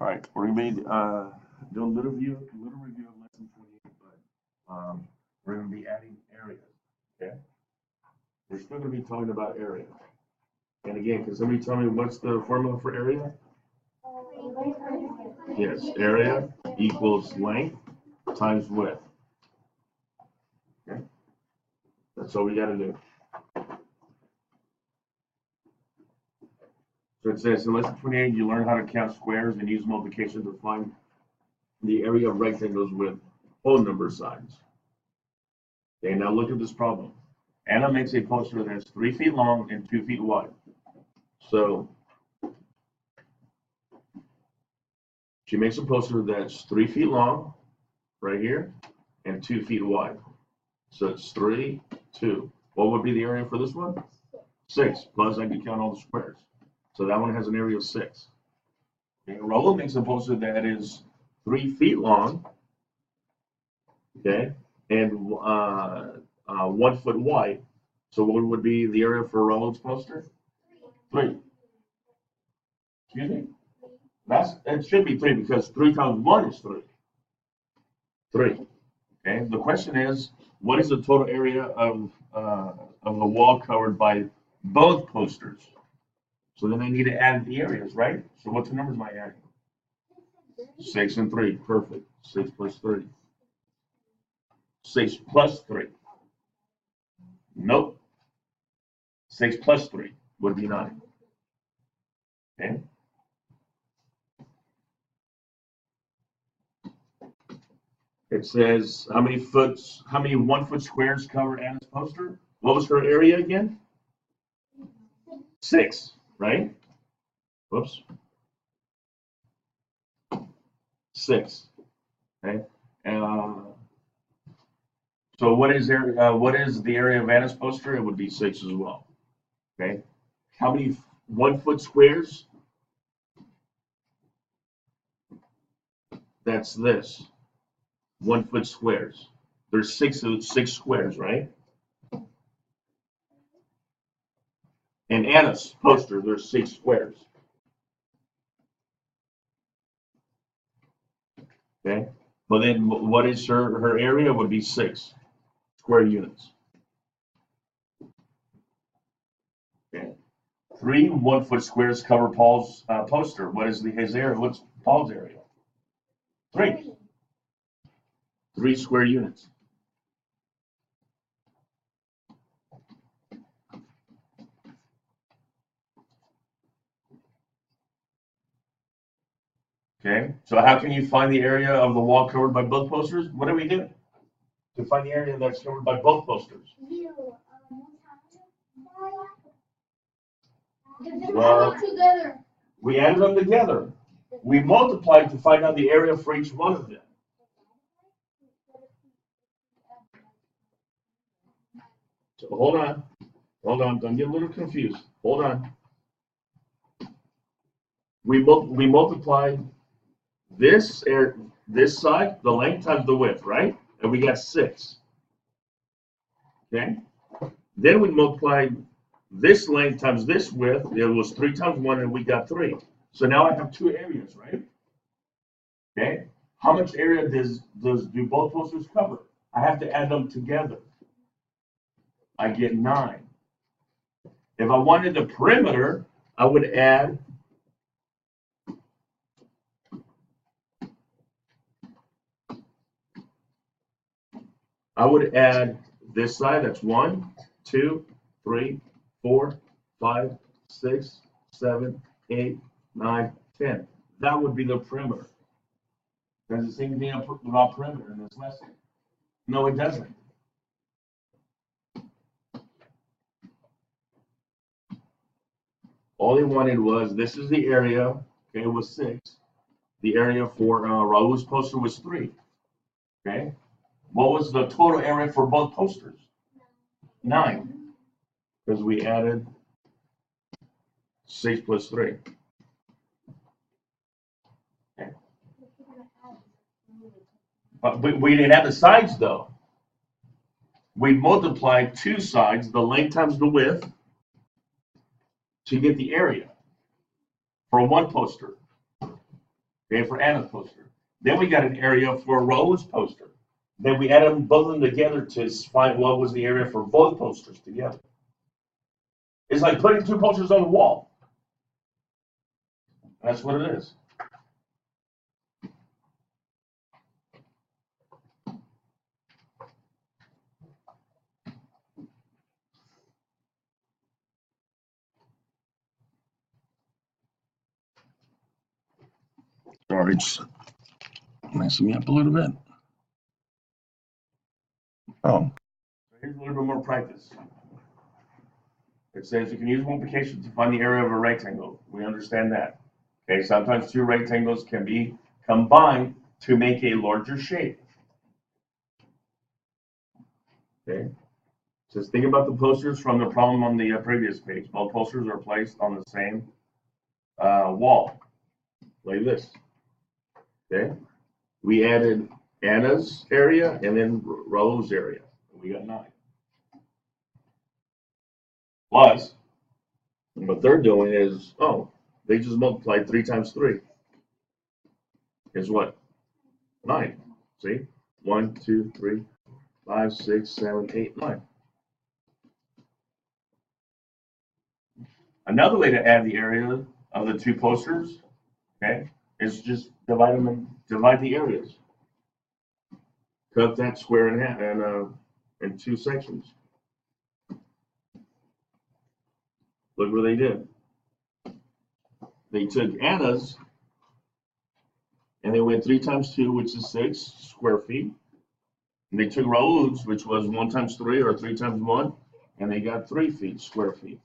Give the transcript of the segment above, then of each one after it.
All right, we're gonna be doing a little review of lesson 28, but we're gonna be adding areas. Okay, we're still gonna be talking about area. And again, can somebody tell me what's the formula for area? Yes, area equals length times width. Okay, that's all we got to do. So it says in lesson 28, you learn how to count squares and use multiplication to find the area of rectangles with whole number sides. Okay, now look at this problem. Anna makes a poster that's 3 feet long and 2 feet wide. So she makes a poster that's 3 feet long, right here, and 2 feet wide. So it's 3, 2. What would be the area for this one? 6. Plus I can count all the squares. So that one has an area of 6. Okay, Raul makes a poster that is 3 feet long, okay, and 1 foot wide. So what would be the area for Raul's poster? 3. Excuse me? It should be 3 because 3 times 1 is 3. 3. Okay. The question is, what is the total area of the wall covered by both posters? So then I need to add the areas, right? So what two numbers am I adding? 6 and 3. Perfect. 6 plus 3. 6 plus 3. Nope. 6 plus 3 would be 9. Okay. It says how many 1 foot squares cover Anna's poster? What was her area again? 6, right? Whoops. 6. Okay. So what is the area of Anna's poster? It would be 6 as well. Okay. How many 1 foot squares? That's this. 1 foot squares. There's 6 squares, right? And Anna's poster, there's 6 squares. Okay. Well, then what is her area? Would be 6 square units. Okay. 3 1 foot squares cover Paul's poster. What is his area? What's Paul's area? 3. 3 square units. Okay, so how can you find the area of the wall covered by both posters? What do we do to find the area that's covered by both posters? Well, we added them together. We multiplied to find out the area for each one of them. So hold on, don't get a little confused. Hold on. We multiplied this side, the length times the width, right? And we got 6. Okay. Then we multiplied this length times this width. It was 3 times 1, and we got 3. So now I have 2 areas, right? Okay. How much area do both posters cover? I have to add them together. I get 9. If I wanted the perimeter, I would add this side, that's 1, 2, 3, 4, 5, 6, 7, 8, 9, 10. That would be the perimeter. Does it say anything about perimeter in this lesson? No, it doesn't. All they wanted was, this is the area, okay, it was 6. The area for Raul's poster was 3. Okay. What was the total area for both posters? 9. Because we added 6 plus 3. Okay. But we didn't have the sides, though. We multiplied 2 sides, the length times the width, to get the area for 1 poster. okay, for Anna's poster. Then we got an area for Rose poster. Then we added them both of them together to find what was the area for both posters together. It's like putting two posters on the wall. That's what it is. Sorry, it's messing me up a little bit. Oh, here's a little bit more practice. It says you can use multiplication to find the area of a rectangle. We understand that. Okay, sometimes two rectangles can be combined to make a larger shape. Okay, says think about the posters from the problem on the previous page. Both posters are placed on the same wall, like this. Okay, we added Anna's area and then Raul's area. We got 9. Plus, what they're doing is, oh, they just multiplied 3 times 3. Is what? 9. See? 1, 2, 3, 5, 6, 7, 8, 9. Another way to add the area of the two posters, okay, is just divide the areas. Cut that square in half and in 2 sections. Look what they did. They took Anna's and they went 3 times 2, which is 6 square feet. And they took Raul's, which was 1 times 3 or 3 times 1, and they got 3 feet, square feet.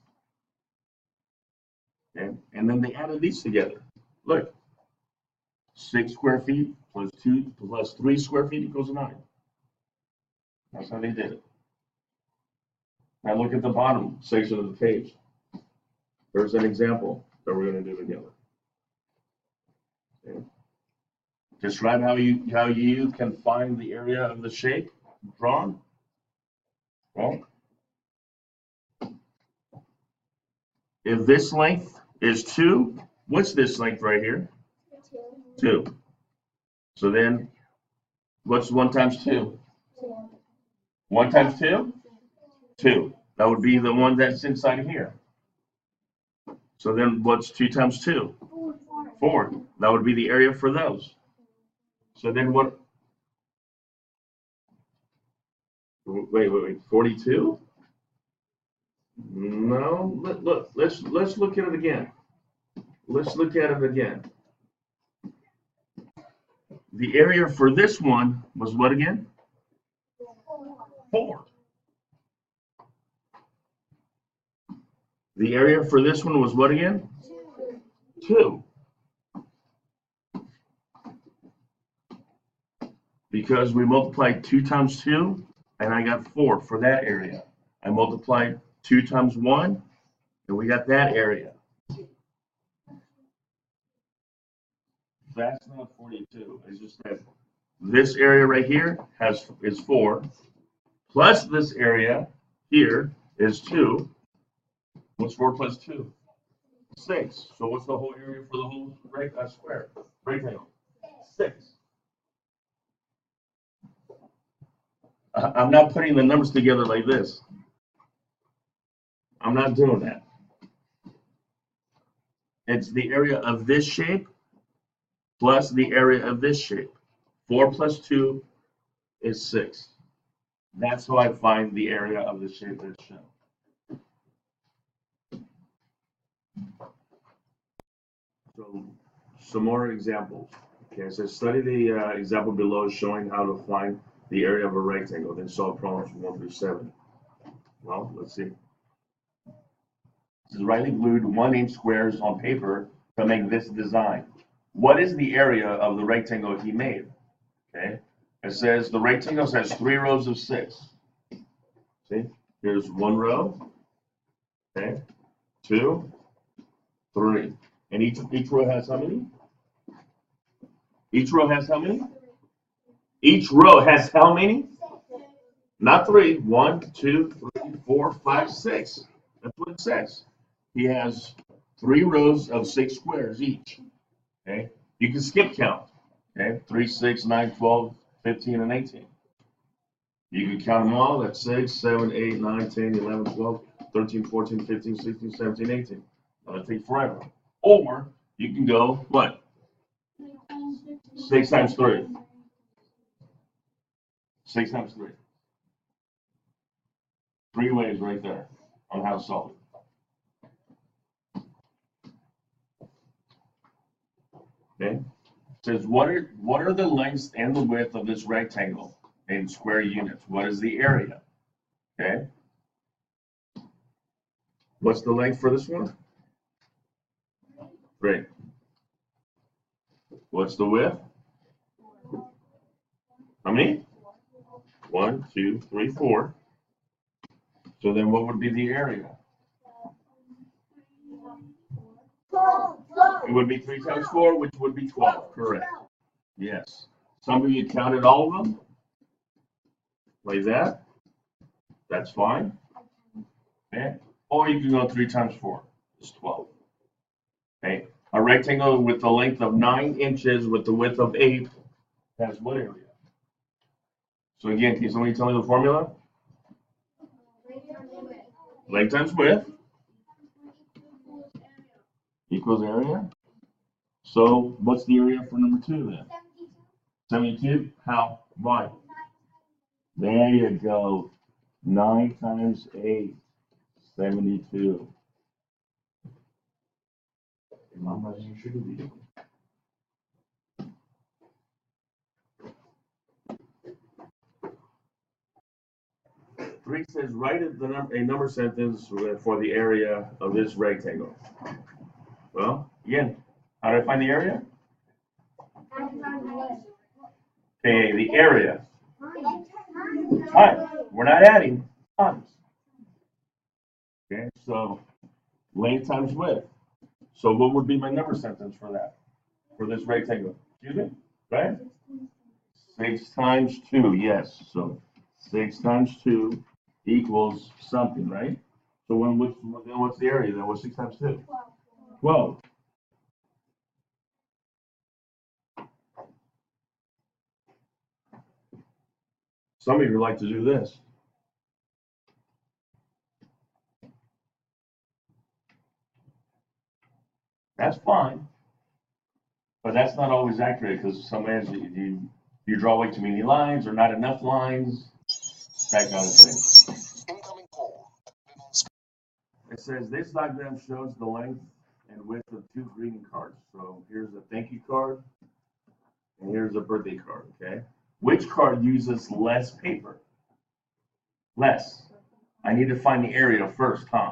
Okay? And then they added these together. Look, 6 square feet plus 2 plus 3 square feet equals 9. That's how they did it. Now look at the bottom section of the page. There's an example that we're going to do together. Okay. Describe how you can find the area of the shape drawn. Well, if this length is 2, what's this length right here? 2. So then, what's 1 times 2? 1 times 2? 2. That would be the one that's inside here. So then what's 2 times 2? 4. That would be the area for those. So then what? Wait. 42? No. Look. Let's look at it again. Let's look at it again. The area for this one was what again? 4. The area for this one was what again? 2. Because we multiplied 2 times 2, and I got 4 for that area. I multiplied 2 times 1, and we got that area. That's not 42. It's just that this area right here is 4, plus this area here is 2. What's 4 plus 2? 6. So what's the whole area for the whole square? Rectangle. 6. I'm not putting the numbers together like this. I'm not doing that. It's the area of this shape plus the area of this shape. 4 plus 2 is 6. That's how I find the area of the shape that's shown. So, some more examples. Okay, so study the example below showing how to find the area of a rectangle, then solve problems 1 through 7. Well, let's see. This is Riley glued 1-inch squares on paper to make this design. What is the area of the rectangle he made? Okay, it says the rectangle has 3 rows of 6. See, here's 1 row. Okay, 2, 3. And each row has how many? Each row has how many? Each row has how many? Not 3. 1, 2, 3, 4, 5, 6. That's what it says. He has 3 rows of 6 squares each. Okay. You can skip count. Okay, 3, 6, 9, 12, 15, and 18. You can count them all. That's 6, 7, 8, 9, 10, 11, 12, 13, 14, 15, 16, 17, 18. That'll take forever. Or you can go, what? 6 times 3. 6 times 3. 3 ways right there on how to solve it. Okay? It says, what are the lengths and the width of this rectangle in square units? What is the area? Okay? What's the length for this one? 3. What's the width? How many? 1, 2, 3, 4. So then what would be the area? It would be 3 times 4, which would be 12. Correct. Yes. Some of you counted all of them. Like that. That's fine. Okay. Or you can go 3 times 4. It's 12. Okay. A rectangle with a length of 9 inches with the width of 8 has what area? So again, can somebody tell me the formula? Length times width equals area. So what's the area for number 2 then? 72? How? Why? There you go. 9 times 8, 72. Three says write a number sentence for the area of this rectangle. Well, again, how do I find the area? Okay, the area. Times. We're not adding. Times. Okay, so length times width. So what would be my number sentence for that? For this rectangle? Excuse me? Right? 6 times 2, yes. So 6 times 2 equals something, right? So what's the area then? What's 6 times 2? 12. Some of you like to do this. That's fine. But that's not always accurate because sometimes you draw way too many lines or not enough lines, that kind of thing. It says this diagram shows the length and width of 2 greeting cards. So here's a thank you card and here's a birthday card, okay? Which card uses less paper? Less. I need to find the area first, huh?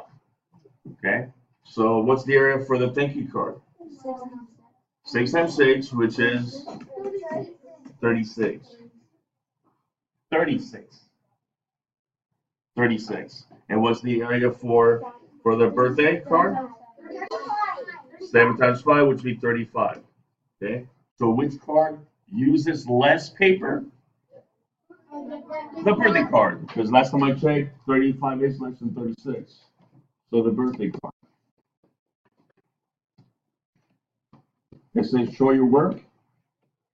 Okay? So what's the area for the thank you card? 6 times 6, which is 36. 36. 36. And what's the area for the birthday card? 7 times 5, which would be 35. Okay? So which card uses less paper? The birthday card. Because last time I checked, 35 is less than 36. So the birthday card. It says show your work.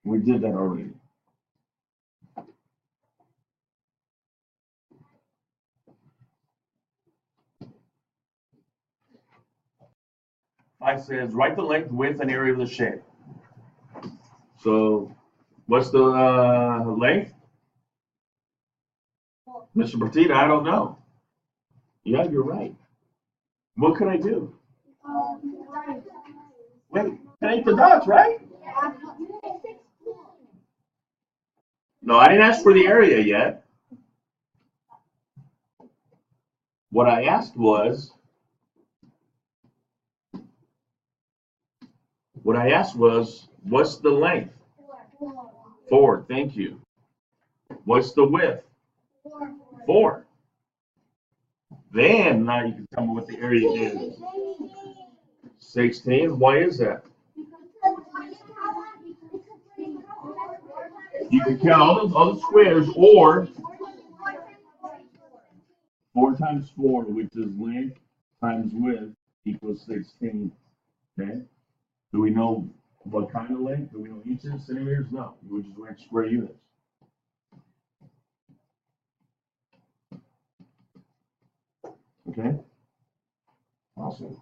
We did that already. Five says write the length, width, and area of the shape. So what's the length? Mr. Bertita, I don't know. Yeah, you're right. What can I do? Wait, connect the dots, right? No, I didn't ask for the area yet. What I asked was, what's the length? 4, thank you. What's the width? 4. Then now you can tell me what the area is. 16. Why is that? You can count all the squares, or 4 times 4, which is length times width, equals 16. Okay? Do we know What kind of length? Do we know inches, centimeters? No, we just went square units. Okay? Awesome.